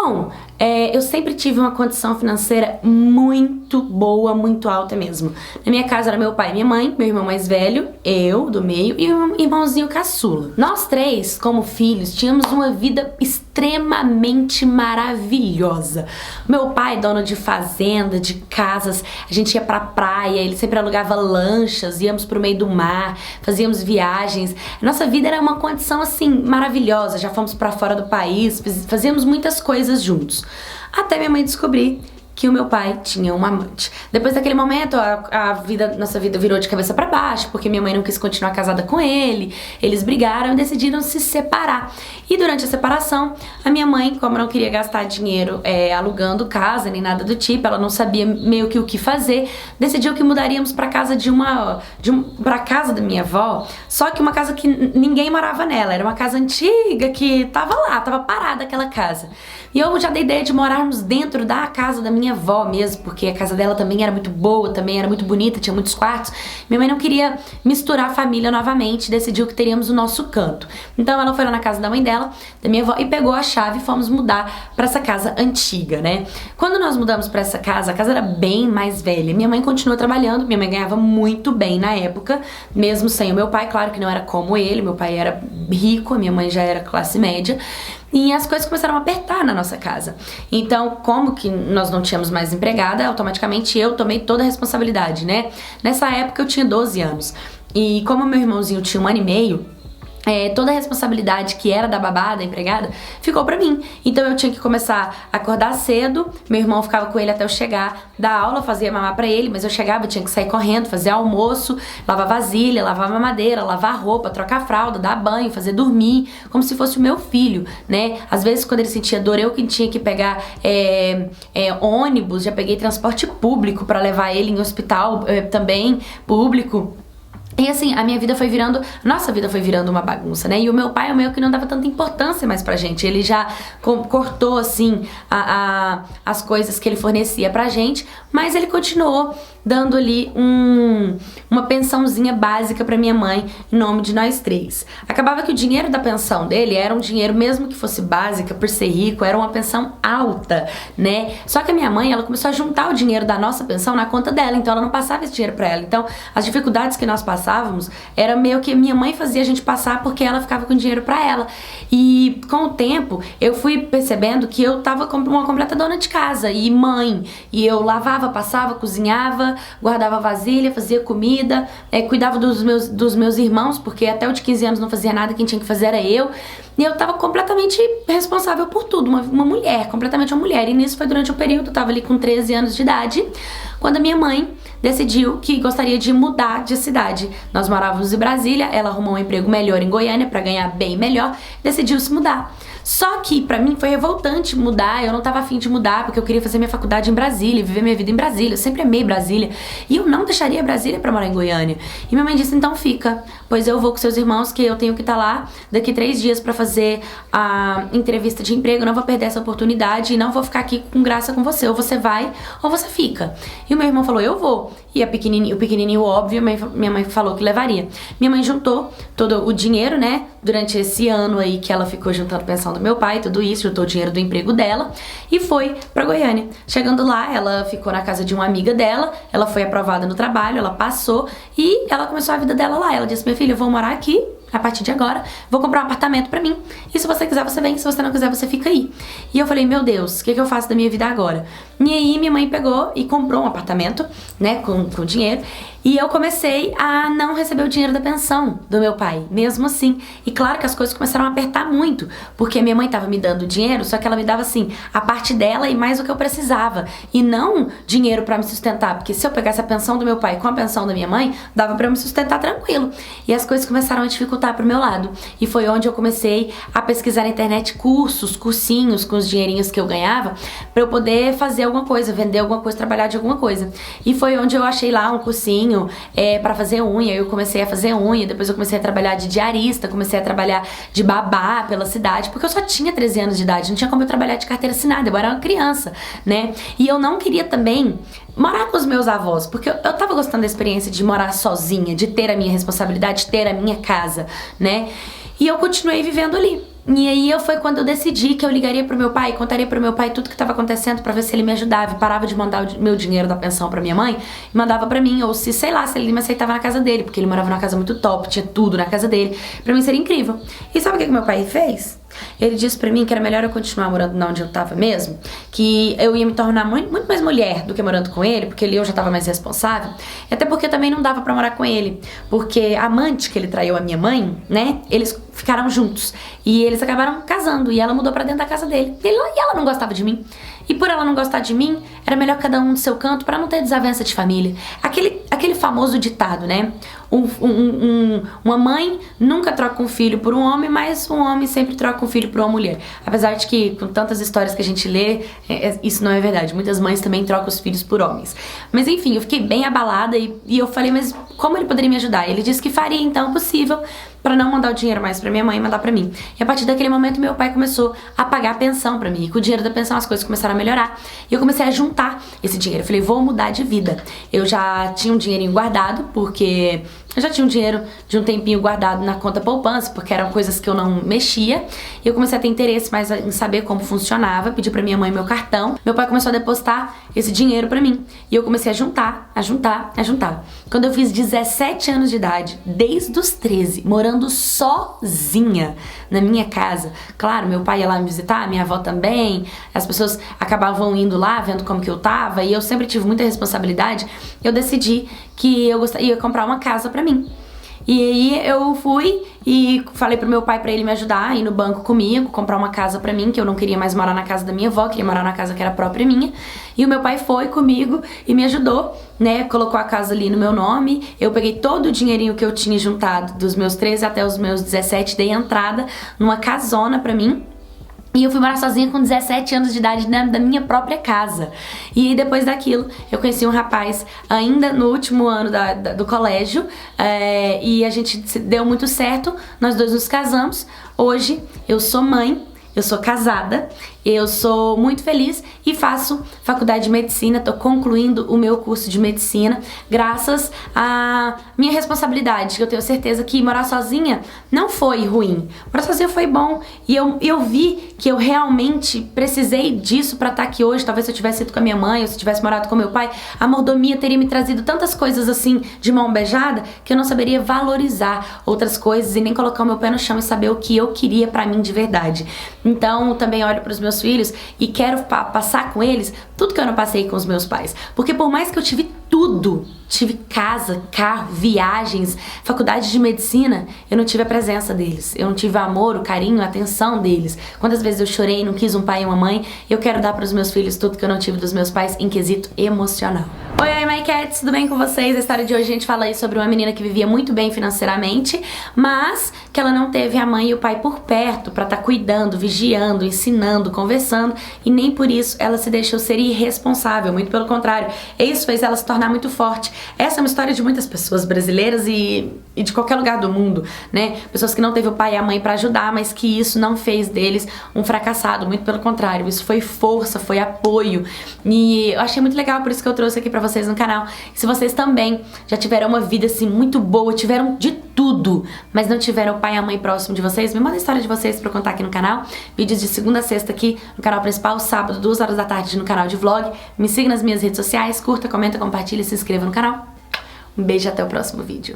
Bom, eu sempre tive uma condição financeira muito boa, muito alta mesmo. Na minha casa era meu pai e minha mãe, meu irmão mais velho, eu, do meio, e um irmãozinho caçula. Nós três, como filhos, tínhamos uma vida extremamente maravilhosa. Meu pai, dono de fazenda, de casas, a gente ia pra praia, ele sempre alugava lanchas, íamos pro meio do mar, fazíamos viagens. Nossa vida era uma condição, assim, maravilhosa. Já fomos pra fora do país, fazíamos muitas coisas juntos. Até minha mãe descobrir que o meu pai tinha uma amante. Depois daquele momento, nossa vida virou de cabeça pra baixo, porque minha mãe não quis continuar casada com ele, eles brigaram e decidiram se separar. E durante a separação, a minha mãe, como não queria gastar dinheiro alugando casa, nem nada do tipo, ela não sabia meio que o que fazer, decidiu que mudaríamos pra casa pra casa da minha avó, só que uma casa que ninguém morava nela, era uma casa antiga que tava lá, tava parada aquela casa. E eu já dei ideia de morarmos dentro da casa da minha avó mesmo, porque a casa dela também era muito boa, também era muito bonita, tinha muitos quartos. Minha mãe não queria misturar a família novamente, decidiu que teríamos o nosso canto. Então ela foi lá na casa da mãe dela, da minha avó, e pegou a chave e fomos mudar pra essa casa antiga, né? Quando nós mudamos pra essa casa, a casa era bem mais velha. Minha mãe continuou trabalhando, minha mãe ganhava muito bem na época, mesmo sem o meu pai, claro que não era como ele, meu pai era rico, a minha mãe já era classe média. E as coisas começaram a apertar na nossa casa. Então, como que nós não tínhamos mais empregada, automaticamente eu tomei toda a responsabilidade, né? Nessa época eu tinha 12 anos. E como meu irmãozinho tinha 1 ano e meio, toda a responsabilidade que era da babá, da empregada, ficou pra mim. Então eu tinha que começar a acordar cedo, meu irmão ficava com ele até eu chegar da aula, fazia mamar pra ele, mas eu chegava, tinha que sair correndo, fazer almoço, lavar vasilha, lavar mamadeira, lavar roupa, trocar fralda, dar banho, fazer dormir, como se fosse o meu filho, né? Às vezes quando ele sentia dor, eu que tinha que pegar ônibus, já peguei transporte público pra levar ele em hospital também, público. E assim, a minha vida foi virando, nossa vida foi virando uma bagunça, né? E o meu pai é meio que não dava tanta importância mais pra gente. Ele já cortou, assim, as coisas que ele fornecia pra gente, mas ele continuou dando ali uma pensãozinha básica pra minha mãe, em nome de nós três. Acabava que o dinheiro da pensão dele era um dinheiro, mesmo que fosse básica, por ser rico, era uma pensão alta, né? Só que a minha mãe, ela começou a juntar o dinheiro da nossa pensão na conta dela, então ela não passava esse dinheiro pra ela. Então, as dificuldades que nós passávamos, era meio que minha mãe fazia a gente passar porque ela ficava com dinheiro pra ela. E com o tempo, eu fui percebendo que eu tava como uma completa dona de casa e mãe. E eu lavava, passava, cozinhava, guardava vasilha, fazia comida, cuidava dos meus irmãos, porque até eu de 15 anos não fazia nada, quem tinha que fazer era eu. E eu tava completamente responsável por tudo, uma mulher, completamente uma mulher. E nisso foi durante um período, eu tava ali com 13 anos de idade, quando a minha mãe decidiu que gostaria de mudar de cidade. Nós morávamos em Brasília, ela arrumou um emprego melhor em Goiânia pra ganhar bem melhor, decidiu se mudar. Só que pra mim foi revoltante mudar, eu não tava afim de mudar, porque eu queria fazer minha faculdade em Brasília, viver minha vida em Brasília, eu sempre amei Brasília, e eu não deixaria Brasília pra morar em Goiânia. E minha mãe disse, então fica, pois eu vou com seus irmãos, que eu tenho que estar lá daqui 3 dias pra fazer a entrevista de emprego, eu não vou perder essa oportunidade e não vou ficar aqui com graça com você, ou você vai ou você fica. E o meu irmão falou, eu vou. E o pequenininho, óbvio, minha mãe falou que levaria. Minha mãe juntou todo o dinheiro, né, durante esse ano aí que ela ficou juntando pensão do meu pai, tudo isso, juntou o dinheiro do emprego dela e foi pra Goiânia. Chegando lá, ela ficou na casa de uma amiga dela, ela foi aprovada no trabalho, ela passou e ela começou a vida dela lá. Ela disse, minha filha, eu vou morar aqui a partir de agora, vou comprar um apartamento pra mim, e se você quiser você vem, se você não quiser você fica aí. E eu falei, meu Deus, o que eu faço da minha vida agora? E aí minha mãe pegou e comprou um apartamento, né, com dinheiro, e eu comecei a não receber o dinheiro da pensão do meu pai, mesmo assim. E claro que as coisas começaram a apertar muito, porque minha mãe tava me dando dinheiro, só que ela me dava assim, a parte dela e mais o que eu precisava, e não dinheiro pra me sustentar, porque se eu pegasse a pensão do meu pai com a pensão da minha mãe, dava pra eu me sustentar tranquilo. E as coisas começaram a dificultar pro meu lado, e foi onde eu comecei a pesquisar na internet cursinhos com os dinheirinhos que eu ganhava, pra eu poder fazer alguma coisa, vender alguma coisa, trabalhar de alguma coisa. E foi onde eu achei lá um cursinho pra fazer unha, eu comecei a fazer unha, depois eu comecei a trabalhar de diarista, comecei a trabalhar de babá pela cidade, porque eu só tinha 13 anos de idade, não tinha como eu trabalhar de carteira assinada, eu era uma criança, né? E eu não queria também morar com os meus avós, porque eu tava gostando da experiência de morar sozinha, de ter a minha responsabilidade, de ter a minha casa, né? E eu continuei vivendo ali. E aí foi quando eu decidi que eu ligaria pro meu pai, contaria pro meu pai tudo que tava acontecendo pra ver se ele me ajudava, e parava de mandar o meu dinheiro da pensão pra minha mãe e mandava pra mim, ou se, sei lá, se ele me aceitava na casa dele, porque ele morava numa casa muito top, tinha tudo na casa dele. Pra mim seria incrível. E sabe o que meu pai fez? Ele disse pra mim que era melhor eu continuar morando onde eu tava mesmo, que eu ia me tornar muito mais mulher do que morando com ele, porque eu já tava mais responsável, e até porque também não dava pra morar com ele, porque a amante que ele traiu a minha mãe, né, eles ficaram juntos, e eles acabaram casando, e ela mudou pra dentro da casa dele, e ela não gostava de mim. E por ela não gostar de mim, era melhor cada um do seu canto pra não ter desavença de família. Aquele famoso ditado, né? Uma mãe nunca troca um filho por um homem, mas um homem sempre troca um filho por uma mulher. Apesar de que, com tantas histórias que a gente lê, isso não é verdade. Muitas mães também trocam os filhos por homens. Mas enfim, eu fiquei bem abalada e eu falei, mas como ele poderia me ajudar? Ele disse que faria então o possível pra não mandar o dinheiro mais pra minha mãe e mandar pra mim. E a partir daquele momento, meu pai começou a pagar a pensão pra mim. E com o dinheiro da pensão as coisas começaram a melhorar. E eu comecei a juntar esse dinheiro. Eu falei, vou mudar de vida. Eu já tinha um dinheirinho guardado, porque eu já tinha um dinheiro de um tempinho guardado na conta poupança, porque eram coisas que eu não mexia. E eu comecei a ter interesse mais em saber como funcionava. Pedi pra minha mãe meu cartão. Meu pai começou a depositar esse dinheiro pra mim. E eu comecei a juntar, a juntar, a juntar. Quando eu fiz 17 anos de idade, desde os 13, morando sozinha na minha casa. Claro, meu pai ia lá me visitar, minha avó também. As pessoas acabavam indo lá, vendo como que eu tava. E eu sempre tive muita responsabilidade. Eu decidi que eu ia comprar uma casa pra mim. E aí eu fui e falei pro meu pai pra ele me ajudar a ir no banco comigo, comprar uma casa pra mim, que eu não queria mais morar na casa da minha avó, queria morar na casa que era própria minha. E o meu pai foi comigo e me ajudou, né, colocou a casa ali no meu nome. Eu peguei todo o dinheirinho que eu tinha juntado dos meus 13 até os meus 17, dei entrada numa casona pra mim. E eu fui morar sozinha com 17 anos de idade da minha própria casa. E depois daquilo, eu conheci um rapaz ainda no último ano do colégio. E a gente deu muito certo, nós dois nos casamos. Hoje eu sou mãe, eu sou casada, eu sou muito feliz e faço faculdade de medicina, tô concluindo o meu curso de medicina, graças à minha responsabilidade, que eu tenho certeza que morar sozinha não foi ruim. Morar sozinha foi bom e eu vi que eu realmente precisei disso pra estar aqui hoje. Talvez se eu tivesse ido com a minha mãe ou se eu tivesse morado com meu pai, a mordomia teria me trazido tantas coisas assim de mão beijada que eu não saberia valorizar outras coisas e nem colocar o meu pé no chão e saber o que eu queria pra mim de verdade. Então, também olho pros meus filhos e quero passar com eles tudo que eu não passei com os meus pais. Porque por mais que eu tive tudo, tive casa, carro, viagens, faculdade de medicina, eu não tive a presença deles. Eu não tive o amor, o carinho, a atenção deles. Quantas vezes eu chorei e não quis um pai e uma mãe, eu quero dar pros meus filhos tudo que eu não tive dos meus pais em quesito emocional. Oi, My Cats, tudo bem com vocês? A história de hoje a gente fala aí sobre uma menina que vivia muito bem financeiramente, mas que ela não teve a mãe e o pai por perto pra estar cuidando, vigiando, ensinando, conversando, e nem por isso ela se deixou ser irresponsável, muito pelo contrário. Isso fez ela se tornar muito forte. Essa é uma história de muitas pessoas brasileiras e de qualquer lugar do mundo, né? Pessoas que não teve o pai e a mãe pra ajudar, mas que isso não fez deles um fracassado, muito pelo contrário. Isso foi força, foi apoio. E eu achei muito legal, por isso que eu trouxe aqui pra vocês no canal. E se vocês também já tiveram uma vida assim muito boa, tiveram de tudo, mas não tiveram o pai e a mãe próximo de vocês, me manda a história de vocês pra eu contar aqui no canal. Vídeos de segunda a sexta aqui no canal principal, sábado, 2 horas da tarde no canal de vlog. Me siga nas minhas redes sociais, curta, comenta, compartilha e se inscreva no canal. Um beijo e até o próximo vídeo.